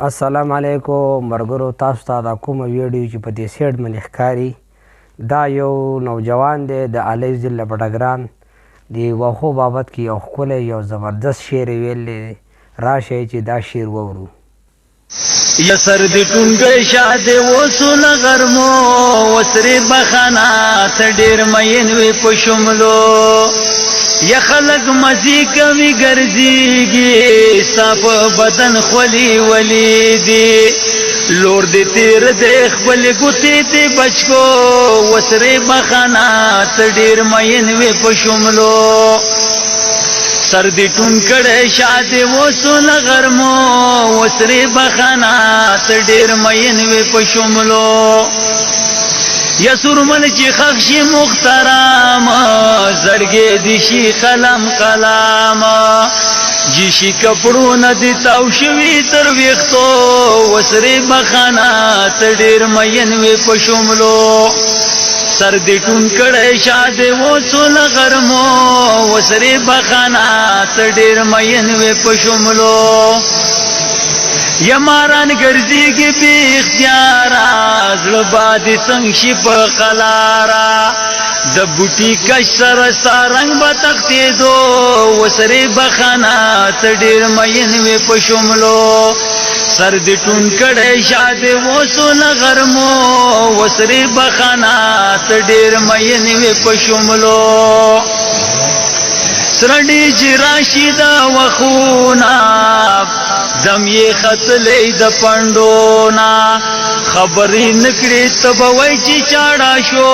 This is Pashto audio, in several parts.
السلام علیکم مرګرو، تاسو ته دا کومه ویډیو چې په دې سیډ باندې ښکاري دا یو نوجوان دی د علي ضلع بټګران د واښو بابت کې یو ښکلی یو زبردست شعر یې ویلی دی. راشئ چې دا شعر واورو. یا سر دی ټونګی شاده وسونه غرمو وسرې بخانه ته ډېر مین وې په شملو یا خلق مزی کوي ګرځېږي ستا په بدن خولي ولی دي لور دې تیر دې خپلې ګوتې دې بچکو وسرې بخانه ته ډېر مین وې په شملو سر دی ټون کړه شاده وسونه غرمو وسرې بخانه ته ډېر مین وې په شملو یا سرمن چې خخ شي مخترام زړګې دي شي قلم قلم جي شي کپړونه دي تاو شوي تر ویښتو وسرې بخانه ته ډېر مین وې په شملو سر دی ټون کړه شاده وسونه غرمو وسرې بخانه ته ډېر مین وې په شملو یا ماران ګرځېږي بې اختیاره زړه بادې څنګ شي په قلاره د بوټي کش سره ستا رنګ به تښتېدو وسرې بخانه ته ډېر مین وې په شملو سر دې ټون کړی شاده وسونه غرمو وسرې بخانه ته ډېر مین وې په شملو سرډي چې راشي دا وخونه دم یې خطلې د پندونا خبرې نکړې ته به وای چې چاړه شو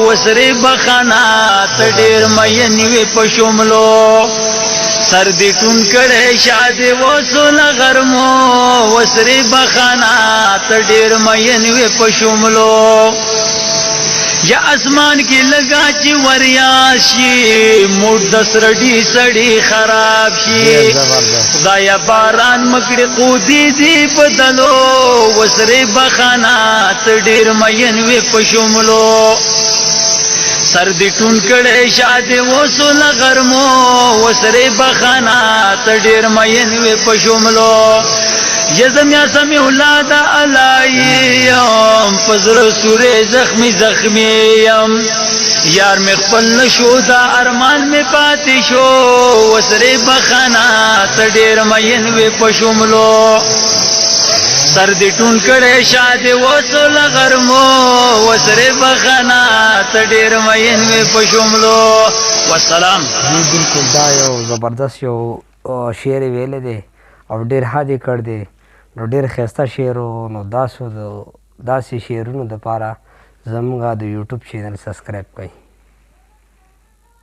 وسرې بخانه ته ډېر مین وې په شملو سر دې ټون کړی شاده وسونه غرمو وسرې بخانه ته ډېر مین وې په شملو یا اسمان کې لگا چې وریا شي موږ د سرډي سړي خراب شي خدایا باران مکړې قودي دي په دلو وسرې بخانه ته ډېر مین وې په شملو سر دې ټون کړی شاده وسونه غرمو وسرې بخانه ته ډېر مین وې په شملو یزم یا سمی اولاد علائیم پزر سوره زخمی زخمیم یار میں خپل نشو دا ارمان میں پاتی شو وسرې بخانه ته ډېر مین وې په شملو سر دې ټون کړی شاده وسونه غرمو وسرې بخانه ته ډېر مین وې په شملو والسلام. بالکل دا یو زبردست یو شعر یې ویلی دی او ډېر حد یې کړ دی نو ډېر ښایسته شعر و. نو داسې شعرونو دپاره زموږ د یوټیوب چینل سبسکرایب کړئ.